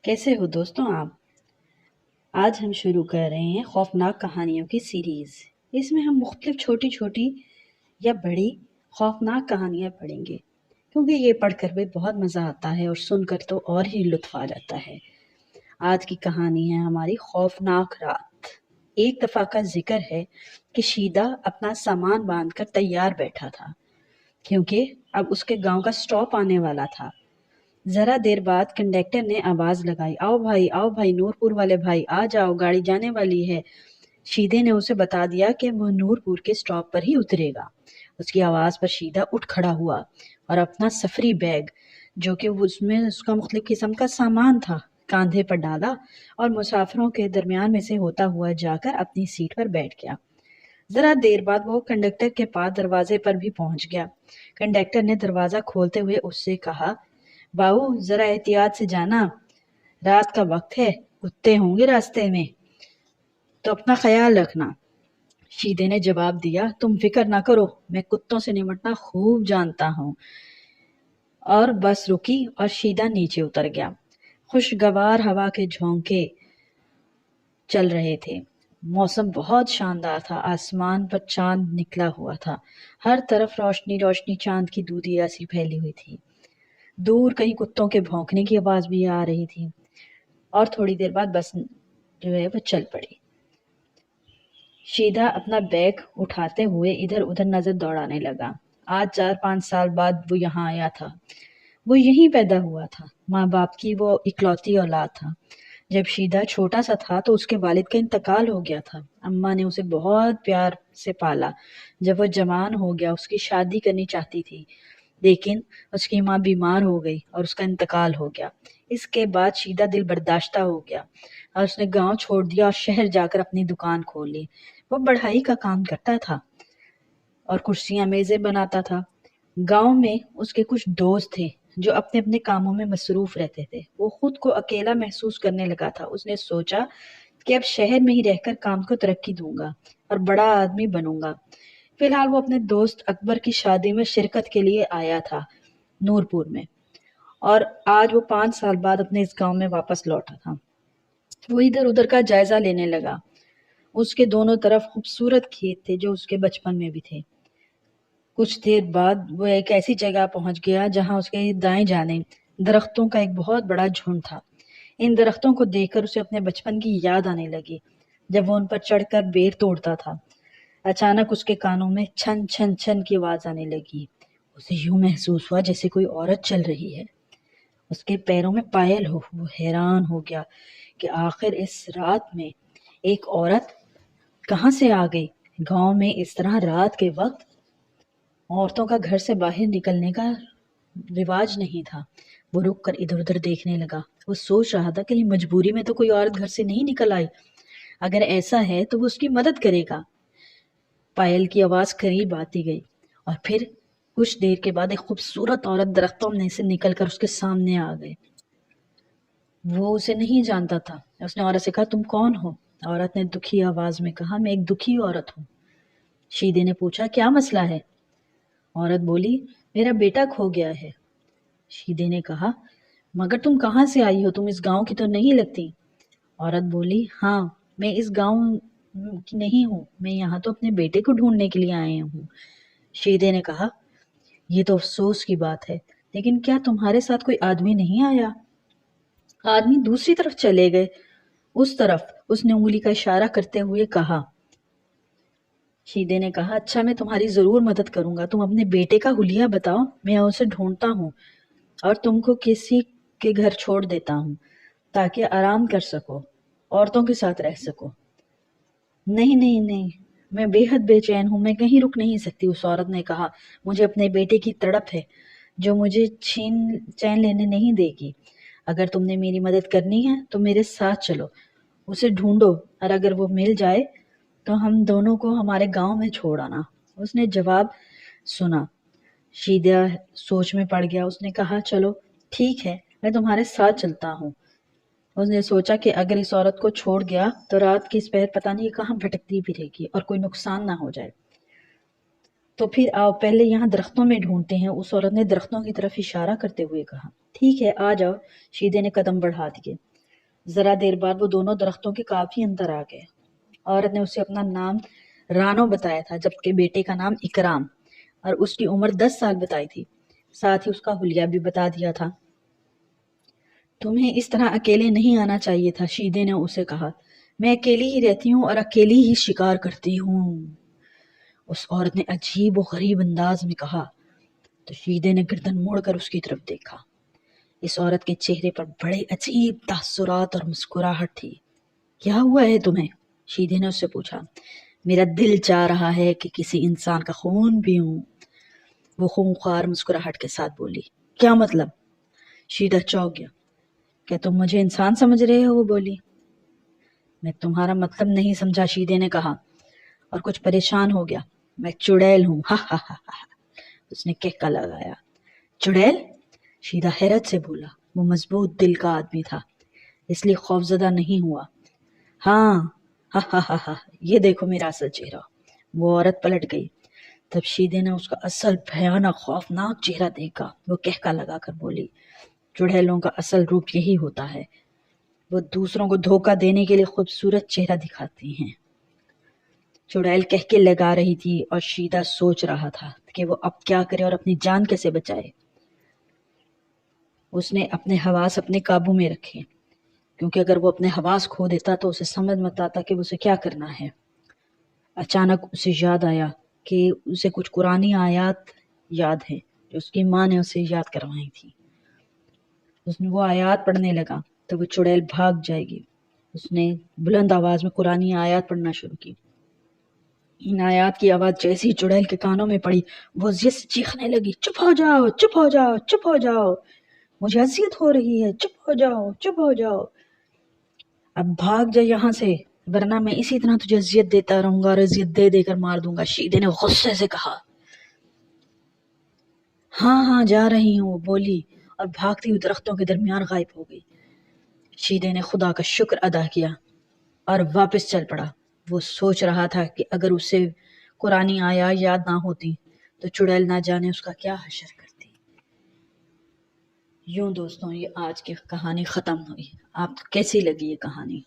कैसे हो दोस्तों आप। आज हम शुरू कर रहे हैं खौफनाक कहानियों की सीरीज़। इसमें हम मुख्तलिफ छोटी छोटी या बड़ी खौफनाक कहानियाँ पढ़ेंगे, क्योंकि ये पढ़कर भी बहुत मज़ा आता है और सुनकर तो और ही लुत्फ़ आ जाता है। आज की कहानी है हमारी खौफनाक रात। एक दफ़ा का ज़िक्र है कि शीदा अपना सामान बांधकर तैयार बैठा था, क्योंकि अब उसके गाँव का स्टॉप आने वाला था। जरा देर बाद कंडक्टर ने आवाज लगाई, आओ भाई, नूरपुर वाले भाई, आ जाओ, गाड़ी जाने वाली है। शीदे ने उसे बता दिया कि वह नूरपुर के स्टॉप पर ही उतरेगा। उसकी आवाज पर शीदा उठ खड़ा हुआ और अपना सफरी बैग, जो कि उसमें उसका मुख्तलिफ किस्म का सामान था, कांधे पर डाला और मुसाफिरों के दरमियान में से होता हुआ जाकर अपनी सीट पर बैठ गया। जरा देर बाद वो कंडक्टर के पास दरवाजे पर भी पहुंच गया। कंडक्टर ने दरवाजा खोलते हुए उससे कहा, बाबू जरा एहतियात से जाना, रात का वक्त है, कुत्ते होंगे रास्ते में, तो अपना ख्याल रखना। शीदे ने जवाब दिया, तुम फिक्र ना करो, मैं कुत्तों से निपटना खूब जानता हूँ। और बस रुकी और शीदा नीचे उतर गया। खुशगवार हवा के झोंके चल रहे थे। मौसम बहुत शानदार था। आसमान पर चांद निकला हुआ था। हर तरफ रोशनी रोशनी चांद की दूधिया सी फैली हुई थी। दूर कहीं कुत्तों के भौंकने की आवाज भी आ रही थी। और थोड़ी देर बाद बस जो है वो चल पड़ी। शीदा अपना बैग उठाते हुए इधर उधर नजर दौड़ाने लगा। आज 4-5 साल बाद वो यहाँ आया था। वो यहीं पैदा हुआ था। माँ बाप की वो इकलौती औलाद था। जब शीदा छोटा सा था तो उसके वालिद का इंतकाल हो गया था। अम्मा ने उसे बहुत प्यार से पाला। जब वो जवान हो गया उसकी शादी करनी चाहती थी, लेकिन उसकी माँ बीमार हो गई और उसका इंतकाल हो गया। इसके बाद शीदा दिल बर्दाश्ता हो गया और उसने गांव छोड़ दिया और शहर जाकर अपनी दुकान खोल ली। वो बढ़ाई का काम करता था और कुर्सियां मेजें बनाता था। गांव में उसके कुछ दोस्त थे जो अपने अपने कामों में मसरूफ रहते थे। वो खुद को अकेला महसूस करने लगा था। उसने सोचा कि अब शहर में ही रहकर काम को तरक्की दूंगा और बड़ा आदमी बनूंगा। फिलहाल वो अपने दोस्त अकबर की शादी में शिरकत के लिए आया था नूरपुर में, और आज वो 5 साल बाद अपने इस गांव में वापस लौटा था। वो इधर उधर का जायजा लेने लगा। उसके दोनों तरफ खूबसूरत खेत थे जो उसके बचपन में भी थे। कुछ देर बाद वो एक ऐसी जगह पहुंच गया जहां उसके दाएं जाने दरख्तों का एक बहुत बड़ा झुंड था। इन दरख्तों को देखकर उसे अपने बचपन की याद आने लगी, जब वो उन पर चढ़कर बेर तोड़ता था। अचानक उसके कानों में छन छन छन की आवाज आने लगी। उसे यूं महसूस हुआ जैसे कोई औरत चल रही है। उसके पैरों में पायल हो। वो हैरान हो गया कि आखिर इस रात में एक औरत कहाँ से आ गई। गांव में इस तरह रात के वक्त औरतों का घर से बाहर निकलने का रिवाज नहीं था। वो रुक कर इधर उधर देखने लगा। वो सोच रहा था कि मजबूरी में तो कोई औरत घर से नहीं निकल आई। अगर ऐसा है तो वो उसकी मदद करेगा। पायल की आवाज करीब आती गई और फिर कुछ देर के बाद एक खूबसूरत औरत दरख्तों में से निकलकर उसके सामने आ गई। वो उसे नहीं जानता था। उसने औरत से कहा, तुम कौन हो? औरत ने दुखी आवाज में कहा, मैं एक दुखी औरत हूँ। शीदे ने पूछा, क्या मसला है? औरत बोली, मेरा बेटा खो गया है। शीदे ने कहा, मगर तुम कहाँ से आई हो? तुम इस गांव की तो नहीं लगती। औरत बोली, हाँ, मैं इस गांव की नहीं हूँ, मैं यहाँ तो अपने बेटे को ढूंढने के लिए आई हूँ। शीदे ने कहा, ये तो अफसोस की बात है, लेकिन क्या तुम्हारे साथ कोई आदमी नहीं आया? आदमी दूसरी तरफ चले गए। उस तरफ, उसने उंगली का इशारा करते हुए कहा। शीदे ने कहा, अच्छा, मैं तुम्हारी जरूर मदद करूंगा। तुम अपने बेटे का हुलिया बताओ, मैं उसे ढूंढता हूँ और तुमको किसी के घर छोड़ देता हूँ ताकि आराम कर सको, औरतों के साथ रह सको। नहीं नहीं नहीं, मैं बेहद बेचैन हूँ, मैं कहीं रुक नहीं सकती। उस औरत ने कहा, मुझे अपने बेटे की तड़प है जो मुझे छीन चैन लेने नहीं देगी। अगर तुमने मेरी मदद करनी है तो मेरे साथ चलो, उसे ढूंढो, और अगर वो मिल जाए तो हम दोनों को हमारे गांव में छोड़ आना। उसने जवाब सुना। शीदा सोच में पड़ गया। उसने कहा, चलो ठीक है, मैं तुम्हारे साथ चलता हूँ। उसने सोचा कि अगर इस औरत को छोड़ गया तो रात की इस पहर पता नहीं कहाँ भटकती भी रहेगी और कोई नुकसान ना हो जाए। तो फिर आओ पहले यहाँ दरख्तों में ढूंढते हैं। उस औरत ने दरख्तों की तरफ इशारा करते हुए कहा। ठीक है, आ जाओ। शीदे ने कदम बढ़ा दिए। ذرا دیر بعد وہ دونوں درختوں کے کافی اندر آ گئے۔ عورت نے اسے اپنا نام رانو بتایا تھا، جبکہ بیٹے کا نام اکرام، اور اس کی عمر 10 سال بتائی تھی۔ ساتھ ہی اس کا حلیہ بھی بتا دیا تھا۔ تمہیں اس طرح اکیلے نہیں آنا چاہیے تھا، شیدے نے اسے کہا۔ میں اکیلی ہی رہتی ہوں اور اکیلی ہی شکار کرتی ہوں، اس عورت نے عجیب و غریب انداز میں کہا۔ تو شیدے نے گردن موڑ کر اس کی طرف دیکھا۔ اس عورت کے چہرے پر بڑے عجیب تاثرات اور مسکراہٹ تھی۔ کیا ہوا ہے تمہیں؟ شیدے نے اس سے پوچھا۔ میرا دل چاہ رہا ہے کہ کسی انسان کا خون پیوں، وہ خونخوار مسکراہٹ کے ساتھ بولی۔ کیا مطلب؟ شیدہ چونک گیا۔ کیا تم مجھے انسان سمجھ رہے ہو؟ وہ بولی۔ میں تمہارا مطلب نہیں سمجھا، شیدے نے کہا اور کچھ پریشان ہو گیا۔ میں چڑیل ہوں، ہا ہا ہا ہا، اس نے کہکا لگایا۔ چڑیل؟ شیدہ حیرت سے بولا۔ وہ مضبوط دل کا آدمی تھا، اس لیے خوفزدہ نہیں ہوا۔ ہاں، ہا ہا ہا ہا، یہ دیکھو میرا اصل چہرہ۔ وہ عورت پلٹ گئی۔ تب شیدے نے اس کا اصل بھیانک خوفناک چہرہ دیکھا۔ وہ کہکا لگا کر بولی، چڑیلوں کا اصل روپ یہی ہوتا ہے، وہ دوسروں کو دھوکہ دینے کے لیے خوبصورت چہرہ دکھاتے ہیں۔ چڑیل کہکے لگا رہی تھی اور شیدہ سوچ رہا تھا کہ وہ اب کیا کرے اور اپنی جان کیسے بچائے۔ اس نے اپنے حواس اپنے قابو میں رکھے، کیونکہ اگر وہ اپنے حواس کھو دیتا تو اسے سمجھ مت آتا کہ اسے کیا کرنا ہے۔ اچانک اسے یاد آیا کہ اسے کچھ قرآنی آیات یاد ہیں جو اس کی ماں نے اسے یاد کروائی تھی۔ اس نے وہ آیات پڑھنے لگا تو وہ چڑیل بھاگ جائے گی۔ اس نے بلند آواز میں قرآنی آیات پڑھنا شروع کی۔ ان آیات کی آواز جیسی چڑیل کے کانوں میں پڑی، وہ اذیت سے چیخنے لگی، چپ ہو جاؤ، چپ ہو جاؤ، چپ ہو جاؤ، مجھے اذیت ہو رہی ہے، چپ ہو جاؤ، چپ ہو جاؤ، اب بھاگ جا یہاں سے، ورنہ میں اسی طرح تجھے اذیت دیتا رہوں گا اور اذیت دے دے کر مار دوں گا، شیدے نے غصے سے کہا۔ ہاں ہاں جا رہی ہوں، وہ بولی اور بھاگتی ہوئی درختوں کے درمیان غائب ہو گئی۔ شیدے نے خدا کا شکر ادا کیا اور واپس چل پڑا۔ وہ سوچ رہا تھا کہ اگر اسے قرآنی آیات یاد نہ ہوتی تو چڑیل نہ جانے اس کا کیا حشر کرتی۔ یوں دوستوں، یہ آج کی کہانی ختم ہوئی۔ آپ کو کیسی لگی یہ کہانی؟